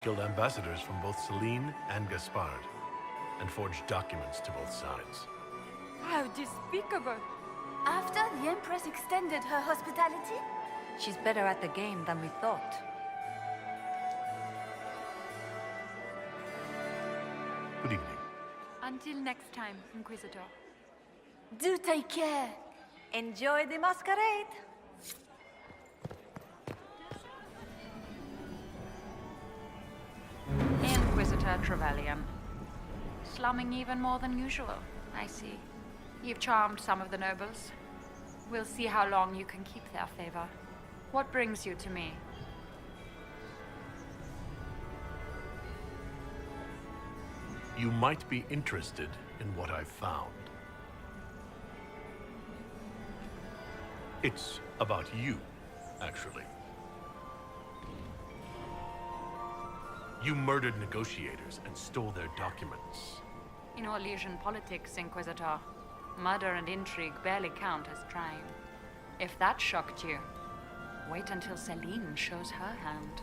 killed ambassadors from both Celine and Gaspard, and forged documents to both sides. How despicable! After the Empress extended her hospitality? She's better at the game than we thought. Good evening. Until next time, Inquisitor. Do take care. Enjoy the masquerade! Inquisitor Trevelyan. Slumming even more than usual, I see. You've charmed some of the nobles. We'll see how long you can keep their favor. What brings you to me? You might be interested in what I've found. It's about you, actually. You murdered negotiators and stole their documents. In Orlesian politics, Inquisitor, murder and intrigue barely count as crime. If that shocked you, wait until Celine shows her hand.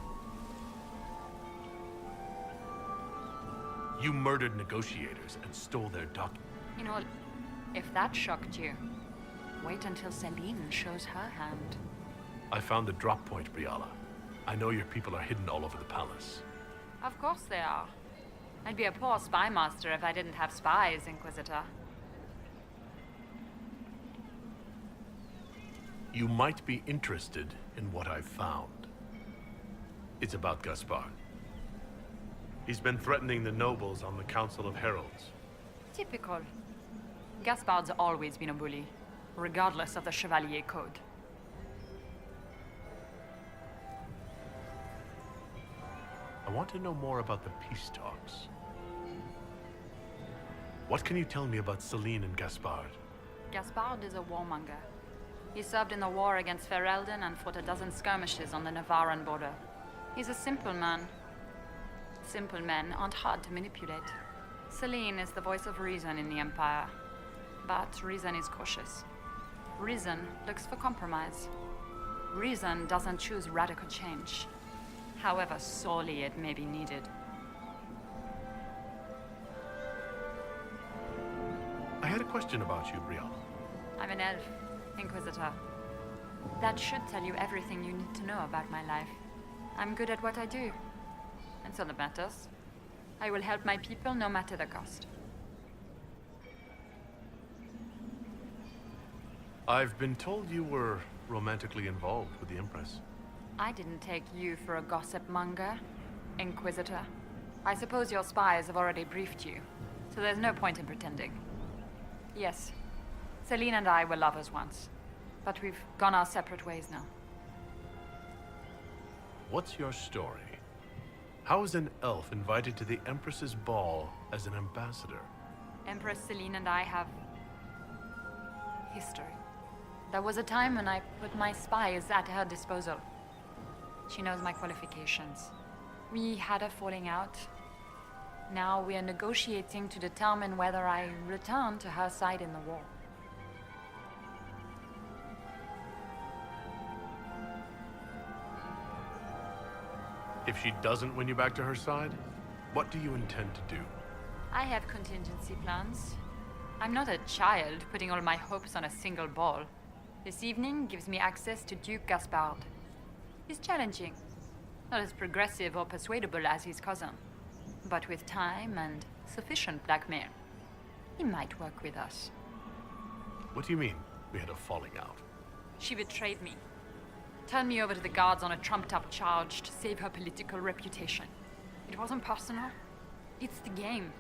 You murdered negotiators and stole their documents. If that shocked you, wait until Celine shows her hand. I found the drop point, Briala. I know your people are hidden all over the palace. Of course they are. I'd be a poor spy master if I didn't have spies, Inquisitor. You might be interested in what I've found. It's about Gaspard. He's been threatening the nobles on the Council of Heralds. Typical. Gaspard's always been a bully, regardless of the Chevalier Code. I want to know more about the peace talks. What can you tell me about Celine and Gaspard? Gaspard is a warmonger. He served in the war against Ferelden and fought a dozen skirmishes on the Navarran border. He's a simple man. Simple men aren't hard to manipulate. Celine is the voice of reason in the Empire. But reason is cautious. Reason looks for compromise. Reason doesn't choose radical change, however sorely it may be needed. I had a question about you, Briala. I'm an elf, Inquisitor. That should tell you everything you need to know about my life. I'm good at what I do. And so that matters. I will help my people no matter the cost. I've been told you were romantically involved with the Empress. I didn't take you for a gossip monger, Inquisitor. I suppose your spies have already briefed you, so there's no point in pretending. Yes, Celine and I were lovers once, but we've gone our separate ways now. What's your story? How is an elf invited to the Empress's ball as an ambassador? Empress Celine and I have history. There was a time when I put my spies at her disposal. She knows my qualifications. We had a falling out. Now we are negotiating to determine whether I return to her side in the war. If she doesn't win you back to her side, what do you intend to do? I have contingency plans. I'm not a child putting all my hopes on a single ball. This evening gives me access to Duke Gaspard. He's challenging. Not as progressive or persuadable as his cousin. But with time and sufficient blackmail, he might work with us. What do you mean, we had a falling out? She betrayed me. Turned me over to the guards on a trumped-up charge to save her political reputation. It wasn't personal. It's the game.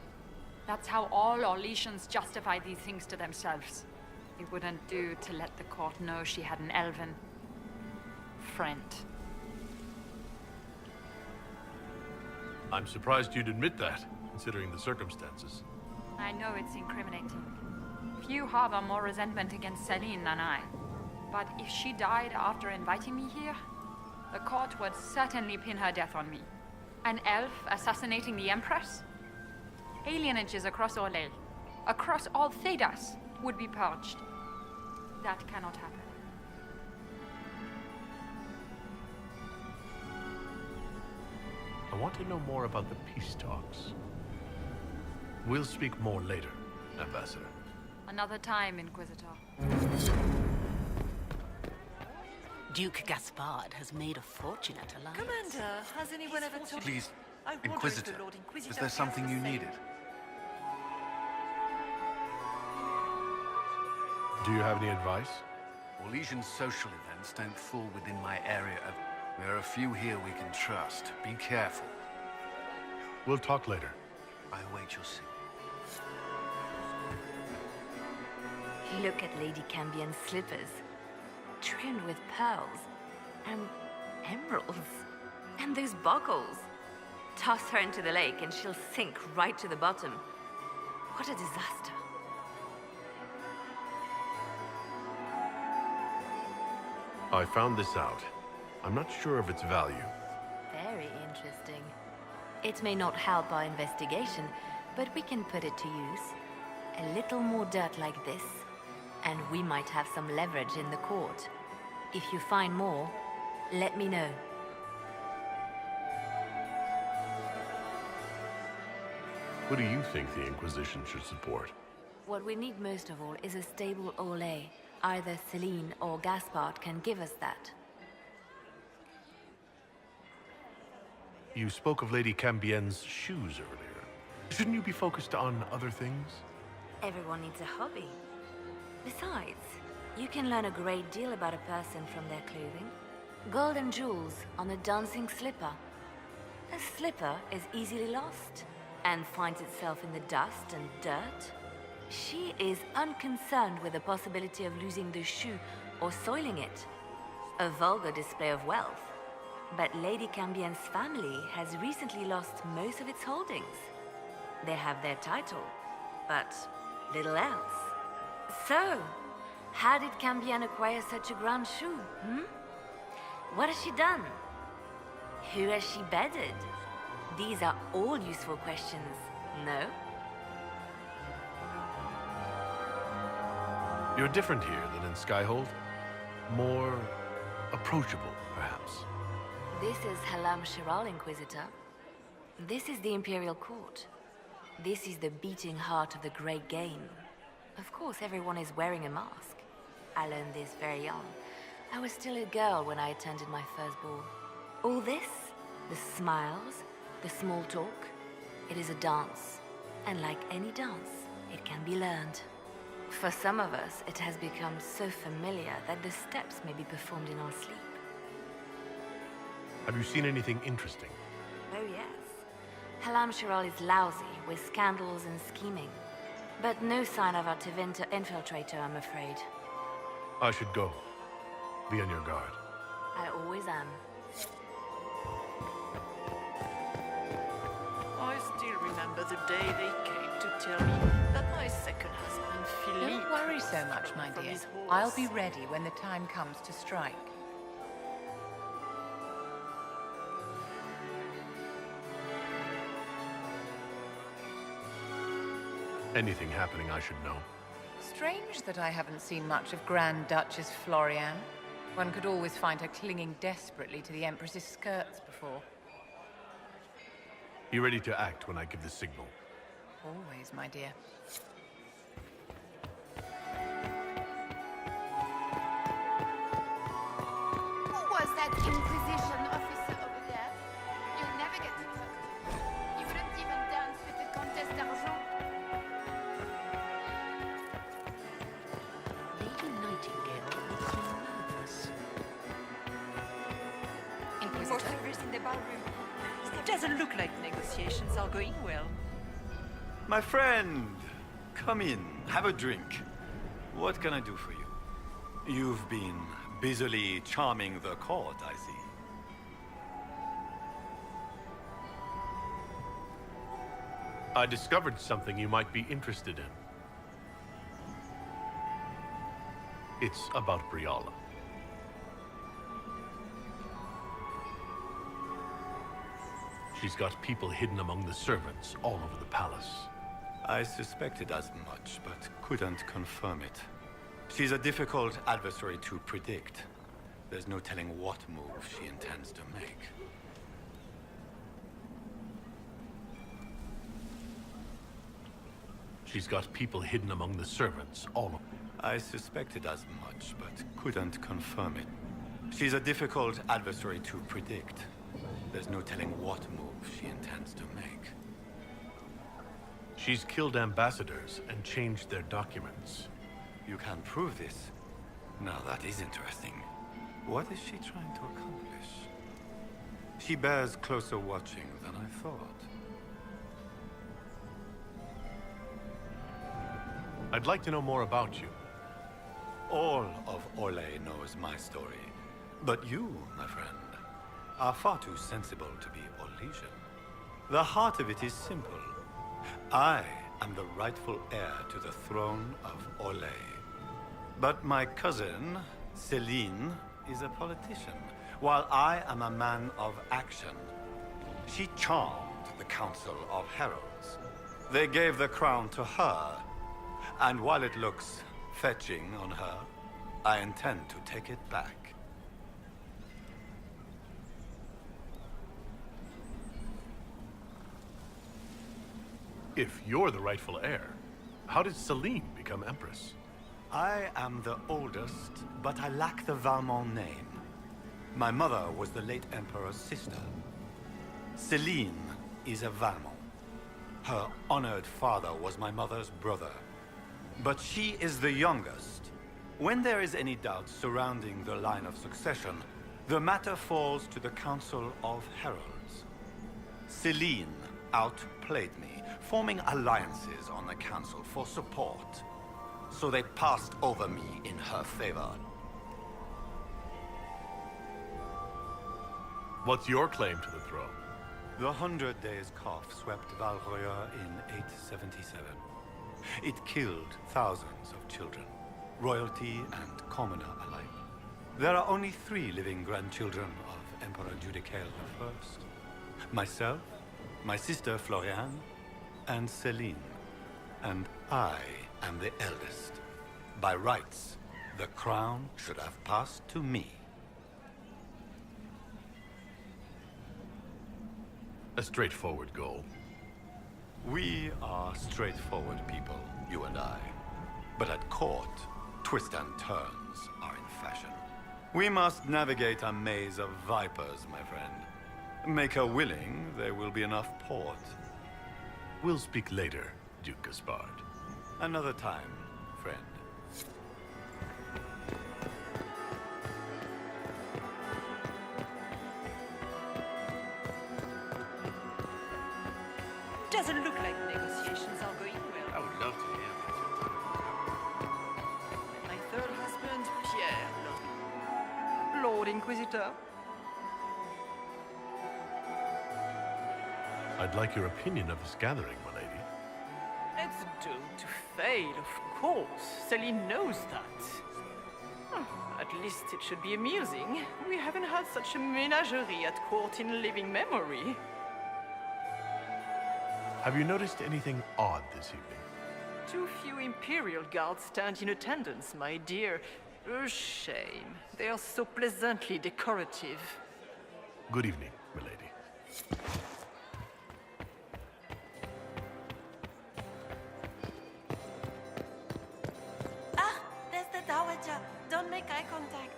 That's how all Orlesians justify these things to themselves. It wouldn't do to let the court know she had an elven friend. I'm surprised you'd admit that, considering the circumstances. I know it's incriminating. Few harbor more resentment against Celine than I. But if she died after inviting me here, the court would certainly pin her death on me. An elf assassinating the Empress? Alienages across Orlais, across all Thedas, would be purged. That cannot happen. I I want to know more about the peace talks. We'll speak more later, Ambassador. Another time, Inquisitor. Duke Gaspard has made a fortune at alliance. Commander, has anyone ever told Please, I wonder if the Inquisitor, Lord Inquisitor is there has something the you same- needed? Do you have any advice? Orlesian social events don't fall within my area of... There are a few here we can trust. Be careful. We'll talk later. I await your signal. Look at Lady Cambion's slippers, trimmed with pearls and emeralds. And those buckles. Toss her into the lake and she'll sink right to the bottom. What a disaster. I found this out. I'm not sure of its value. Very interesting. It may not help our investigation, but we can put it to use. A little more dirt like this, and we might have some leverage in the court. If you find more, let me know. What do you think the Inquisition should support? What we need most of all is a stable Ole. Either Celine or Gaspard can give us that. You spoke of Lady Cambien's shoes earlier. Shouldn't you be focused on other things? Everyone needs a hobby. Besides, you can learn a great deal about a person from their clothing. Gold and jewels on a dancing slipper. A slipper is easily lost and finds itself in the dust and dirt. She is unconcerned with the possibility of losing the shoe or soiling it. A vulgar display of wealth. But Lady Cambien's family has recently lost most of its holdings. They have their title, but little else. So, how did Cambien acquire such a grand shoe, What has she done? Who has she bedded? These are all useful questions, no? You're different here than in Skyhold. More approachable, perhaps. This is Halam Shiral, Inquisitor. This is the Imperial Court. This is the beating heart of the Great Game. Of course, everyone is wearing a mask. I learned this very young. I was still a girl when I attended my first ball. All this, the smiles, the small talk, it is a dance. And like any dance, it can be learned. For some of us, it has become so familiar that the steps may be performed in our sleep. Have you seen anything interesting? Oh yes. Halam Shiral is lousy with scandals and scheming. But no sign of our Tevinter infiltrator, I'm afraid. I should go. Be on your guard. I always am. I still remember the day they came to tell me that my second husband, Philippe... Don't worry so much, my from dear. his horse. I'll be ready when the time comes to strike. Anything happening I should know? Strange that I haven't seen much of Grand Duchess Florian. One could always find her clinging desperately to the Empress's skirts before. Be ready to act when I give the signal. Always, my dear. Who was that Inquisition officer over there? You'll never get to talk to him. You wouldn't even dance with the Comtesse d'Argent. Lady Nightingale makes me nervous. Whatever is in the ballroom. It doesn't look like negotiations are going well. My friend, come in, have a drink. What can I do for you? You've been busily charming the court, I see. I discovered something you might be interested in. It's about Briala. She's got people hidden among the servants all over the palace. I suspected as much, but couldn't confirm it. She's a difficult adversary to predict. There's no telling what move she intends to make. She's got people hidden among the servants, all of them. I suspected as much, but couldn't confirm it. She's a difficult adversary to predict. There's no telling what move she intends to make. She's killed ambassadors and changed their documents. You can prove this? Now that is interesting. What is she trying to accomplish? She bears closer watching than I thought. I'd like to know more about you. All of Orlais knows my story. But you, my friend, are far too sensible to be Orlesian. The heart of it is simple. I am the rightful heir to the throne of Orlais. But my cousin, Celine, is a politician, while I am a man of action. She charmed the Council of Heralds. They gave the crown to her, and while it looks fetching on her, I intend to take it back. If you're the rightful heir, how did Celine become Empress? I am the oldest, but I lack the Valmont name. My mother was the late Emperor's sister. Celine is a Valmont. Her honored father was my mother's brother. But she is the youngest. When there is any doubt surrounding the line of succession, the matter falls to the Council of Heralds. Celine outplayed me, forming alliances on the Council for support. So they passed over me in her favor. What's your claim to the throne? The 100 Days Cough swept Valroya in 877. It killed thousands of children, royalty and commoner alike. There are only 3 living grandchildren of Emperor Judicael I. Myself, my sister Floriane, and Celine. And I am the eldest. By rights, the crown should have passed to me. A straightforward goal. We are straightforward people, you and I. But at court, twists and turns are in fashion. We must navigate a maze of vipers, my friend. Make her willing, there will be enough port. We'll speak later, Duke Gaspard. Another time, friend. Doesn't look like negotiations are going well. I would love to hear My third husband, Pierre, Lord Inquisitor. I'd like your opinion of this gathering, my lady. It's doomed to fail, of course. Celine knows that. At least it should be amusing. We haven't had such a menagerie at court in living memory. Have you noticed anything odd this evening? Too few Imperial guards stand in attendance, my dear. A shame. They are so pleasantly decorative. Good evening, my lady. Ah, there's the Dowager. Don't make eye contact.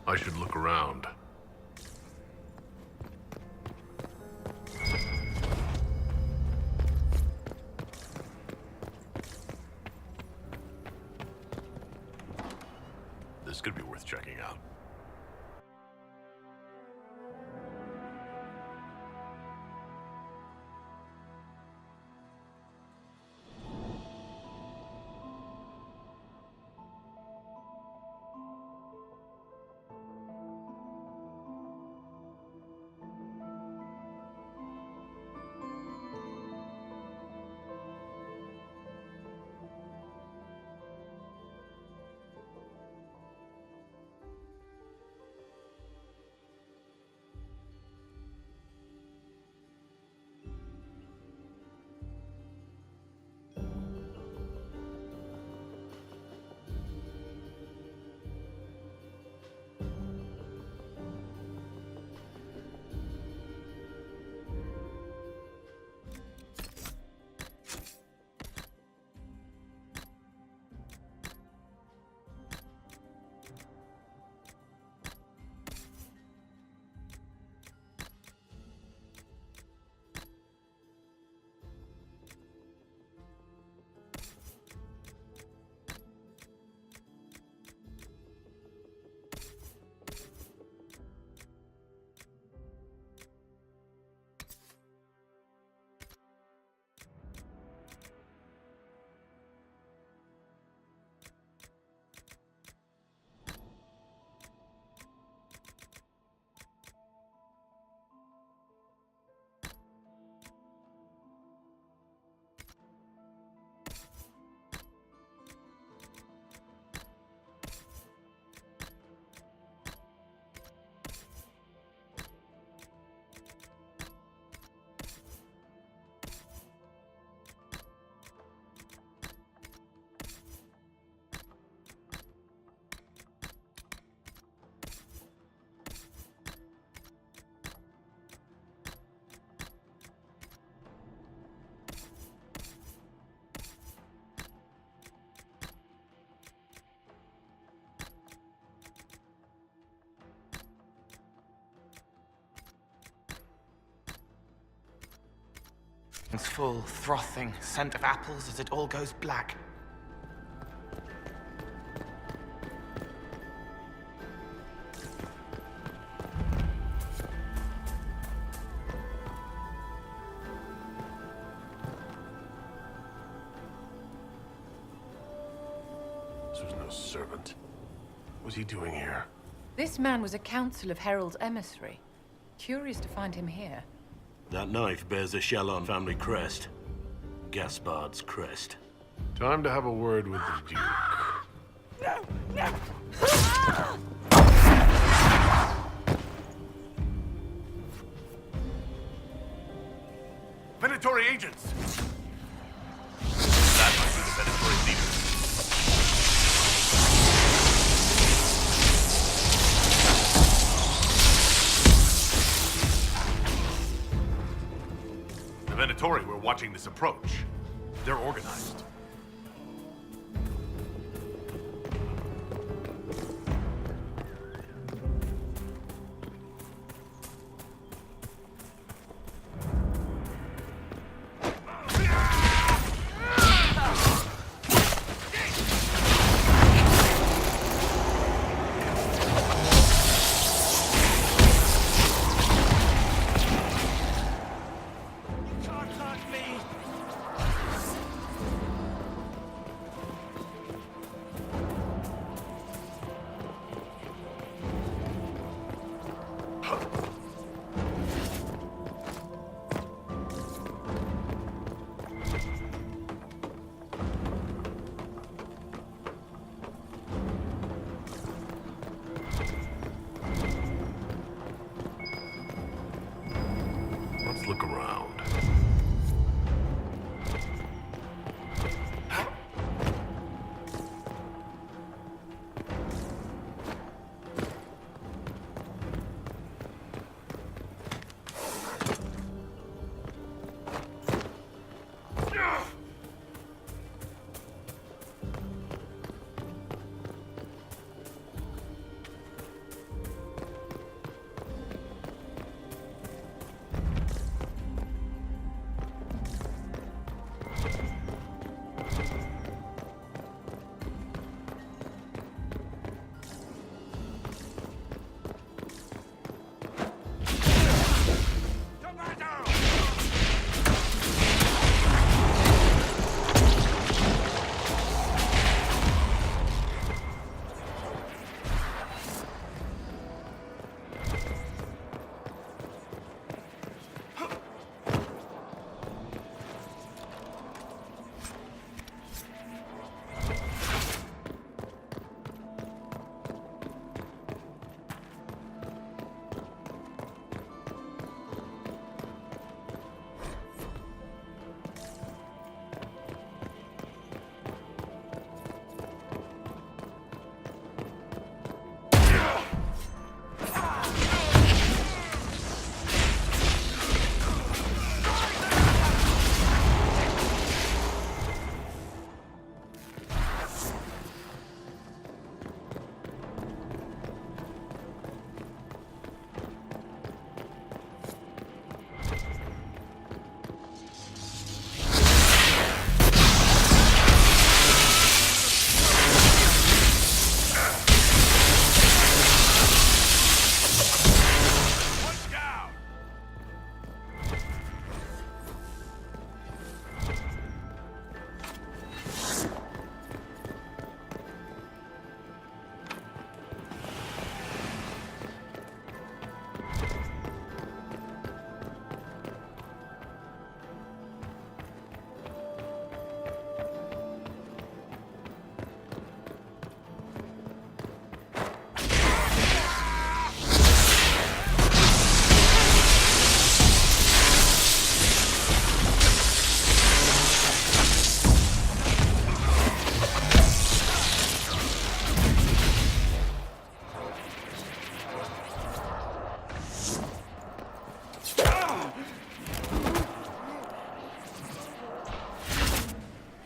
I should look around. This could be worth checking out. It's full, frothing, scent of apples as it all goes black. This was no servant. What was he doing here? This man was a council of Herald's emissary. Curious to find him here. That knife bears a Shallon family crest. Gaspard's crest. Time to have a word with the Duke. Venatory agents! That must be the Venatory leader. The Venatory were watching this approach. They're organized. Let's look around.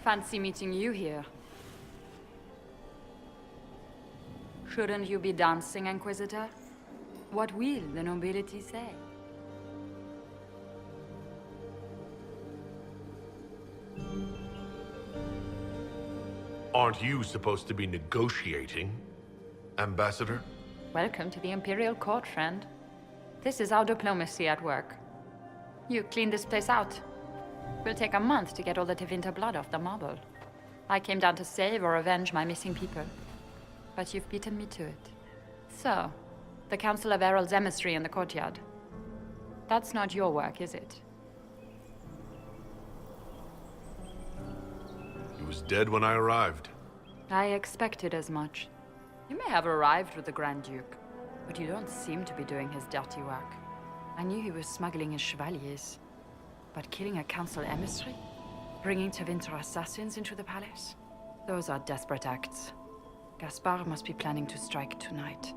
Fancy meeting you here. Shouldn't you be dancing, Inquisitor? What will the nobility say? Aren't you supposed to be negotiating, Ambassador? Welcome to the Imperial Court, friend. This is our diplomacy at work. You clean this place out. Will take a month to get all the Tevinter blood off the marble. I came down to save or avenge my missing people. But you've beaten me to it. So, the Council of Herald's emissary in the courtyard. That's not your work, is it? He was dead when I arrived. I expected as much. You may have arrived with the Grand Duke, but you don't seem to be doing his dirty work. I knew he was smuggling his chevaliers. But killing a council emissary? Bringing Tevinter assassins into the palace? Those are desperate acts. Gaspard must be planning to strike tonight.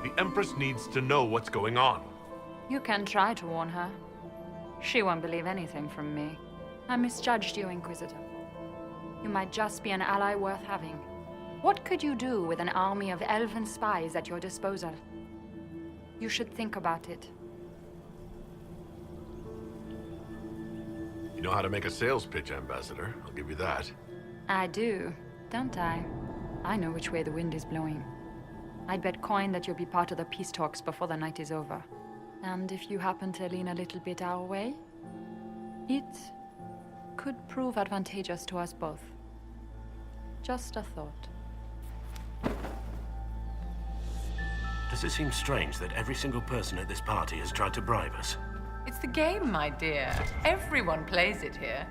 The Empress needs to know what's going on. You can try to warn her. She won't believe anything from me. I misjudged you, Inquisitor. You might just be an ally worth having. What could you do with an army of elven spies at your disposal? You should think about it. You know how to make a sales pitch, Ambassador. I'll give you that. I do, don't I? I know which way the wind is blowing. I'd bet coin that you'll be part of the peace talks before the night is over. And if you happen to lean a little bit our way, it could prove advantageous to us both. Just a thought. Does it seem strange that every single person at this party has tried to bribe us? It's the game, my dear. Everyone plays it here.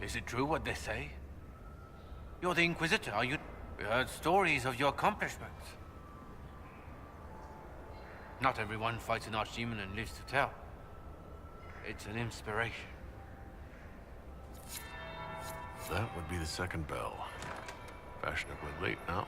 Is it true what they say? You're the Inquisitor, are you? We heard stories of your accomplishments. Not everyone fights an archdemon and lives to tell. It's an inspiration. That would be the second bell. Fashionably late now.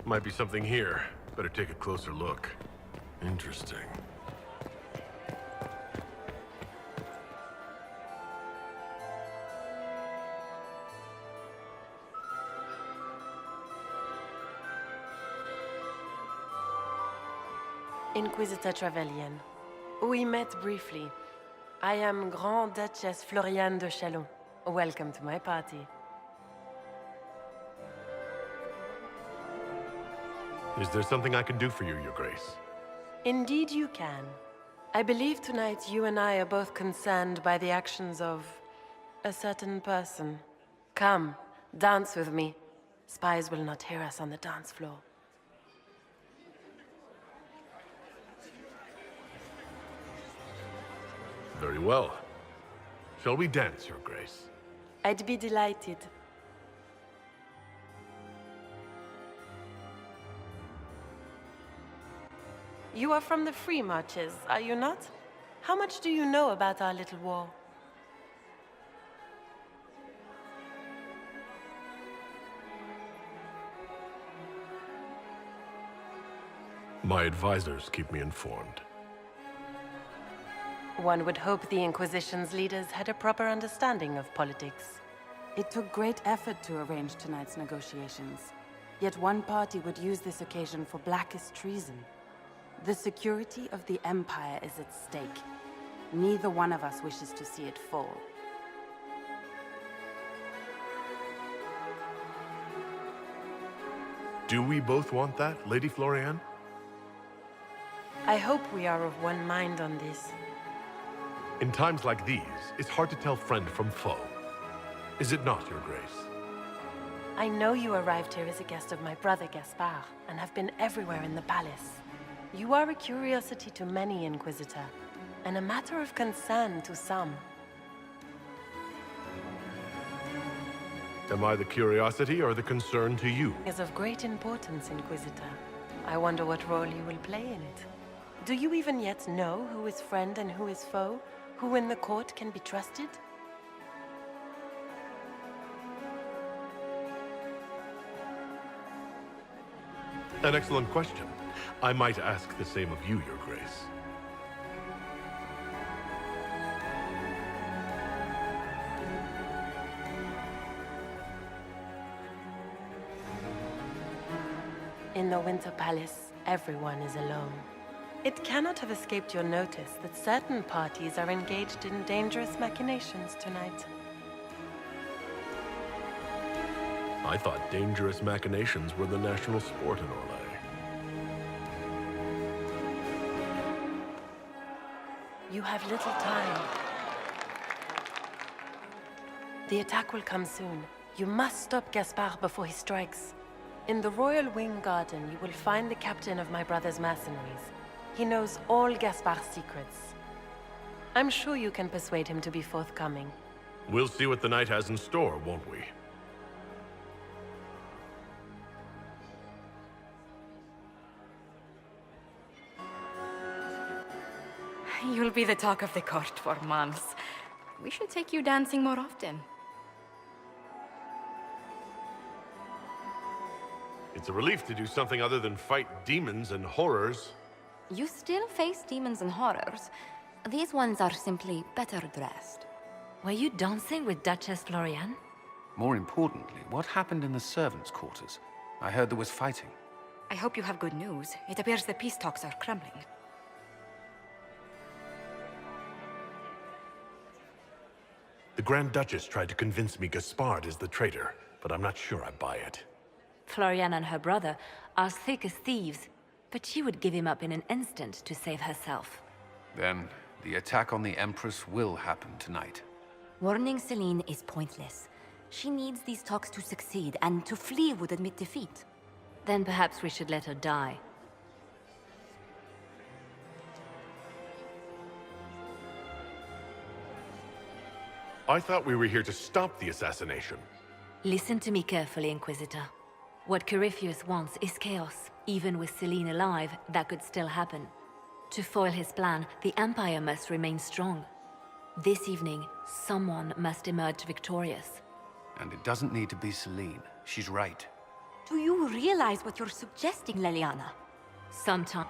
Might be something here. Better take a closer look. Interesting. Inquisitor Trevelyan. We met briefly. I am Grand Duchess Floriane de Chalon. Welcome to my party. Is there something I can do for you, Your Grace? Indeed you can. I believe tonight you and I are both concerned by the actions of a certain person. Come, dance with me. Spies will not hear us on the dance floor. Very well. Shall we dance, Your Grace? I'd be delighted. You are from the Free Marches, are you not? How much do you know about our little war? My advisors keep me informed. One would hope the Inquisition's leaders had a proper understanding of politics. It took great effort to arrange tonight's negotiations. Yet one party would use this occasion for blackest treason. The security of the Empire is at stake. Neither one of us wishes to see it fall. Do we both want that, Lady Florian? I hope we are of one mind on this. In times like these, it's hard to tell friend from foe. Is it not, Your Grace? I know you arrived here as a guest of my brother Gaspard, and have been everywhere in the palace. You are a curiosity to many, Inquisitor, and a matter of concern to some. Am I the curiosity or the concern to you? Is of great importance, Inquisitor. I wonder what role you will play in it. Do you even yet know who is friend and who is foe? Who in the court can be trusted? An excellent question. I might ask the same of you, Your Grace. In the Winter Palace, everyone is alone. It cannot have escaped your notice that certain parties are engaged in dangerous machinations tonight. I thought dangerous machinations were the national sport in Orlais. You have little time. The attack will come soon. You must stop Gaspard before he strikes. In the Royal Wing Garden, you will find the captain of my brother's mercenaries. He knows all Gaspard's secrets. I'm sure you can persuade him to be forthcoming. We'll see what the night has in store, won't we? You'll be the talk of the court for months. We should take you dancing more often. It's a relief to do something other than fight demons and horrors. You still face demons and horrors. These ones are simply better dressed. Were you dancing with Duchess Florian? More importantly, what happened in the servants' quarters? I heard there was fighting. I hope you have good news. It appears the peace talks are crumbling. The Grand Duchess tried to convince me Gaspard is the traitor, but I'm not sure I buy it. Florian and her brother are thick as thieves, but she would give him up in an instant to save herself. Then, the attack on the Empress will happen tonight. Warning Celine is pointless. She needs these talks to succeed, and to flee would admit defeat. Then perhaps we should let her die. I thought we were here to stop the assassination. Listen to me carefully, Inquisitor. What Corypheus wants is chaos. Even with Celine alive, that could still happen. To foil his plan, the Empire must remain strong. This evening, someone must emerge victorious. And it doesn't need to be Celine. She's right. Do you realize what you're suggesting, Leliana? Sometime.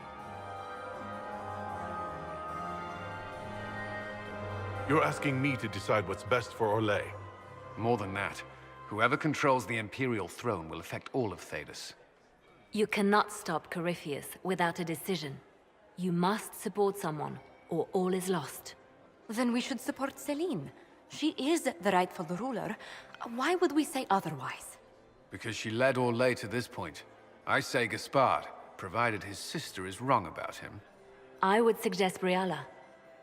You're asking me to decide what's best for Orlais. More than that, whoever controls the Imperial throne will affect all of Thedas. You cannot stop Corypheus without a decision. You must support someone, or all is lost. Then we should support Celine. She is the rightful ruler. Why would we say otherwise? Because she led Orlais to this point. I say Gaspard, provided his sister is wrong about him. I would suggest Briala.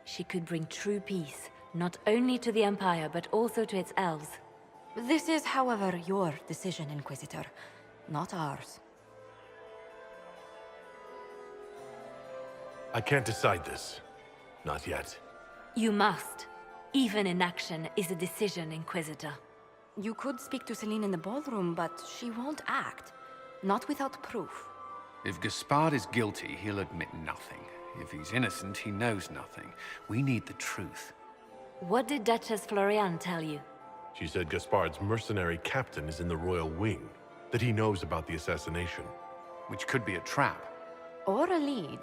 She could bring true peace, not only to the Empire, but also to its elves. This is, however, your decision, Inquisitor, not ours. I can't decide this. Not yet. You must. Even inaction is a decision, Inquisitor. You could speak to Celine in the ballroom, but she won't act. Not without proof. If Gaspard is guilty, he'll admit nothing. If he's innocent, he knows nothing. We need the truth. What did Duchess Florian tell you? She said Gaspard's mercenary captain is in the royal wing, that he knows about the assassination. Which could be a trap. Or a lead.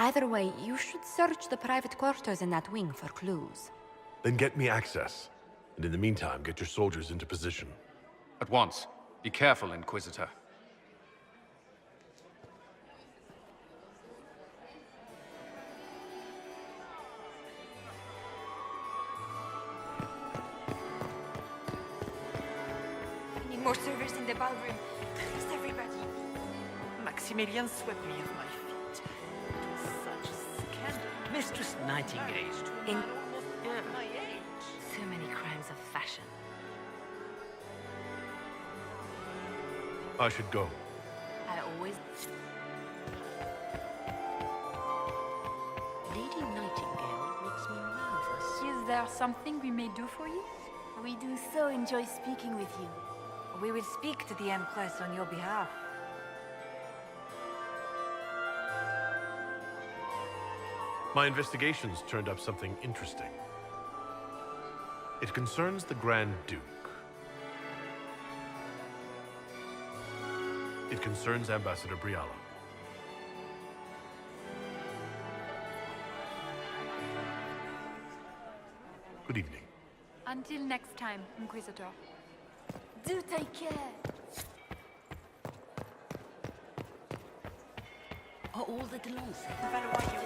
Either way, you should search the private quarters in that wing for clues. Then get me access. And in the meantime, get your soldiers into position. At once. Be careful, Inquisitor. We need more servers in the ballroom. Please, everybody. Maximilian swept me off my feet. It was such a scandal. Mistress Nightingale. Almost my age. So many crimes of fashion. I should go. I always... Lady Nightingale makes me nervous. Is there something we may do for you? We do so enjoy speaking with you. We will speak to the Empress on your behalf. My investigations turned up something interesting. It concerns the Grand Duke. It concerns Ambassador Briala. Good evening. Until next time, Inquisitor. Do take care. Are all the Delons here? Valois,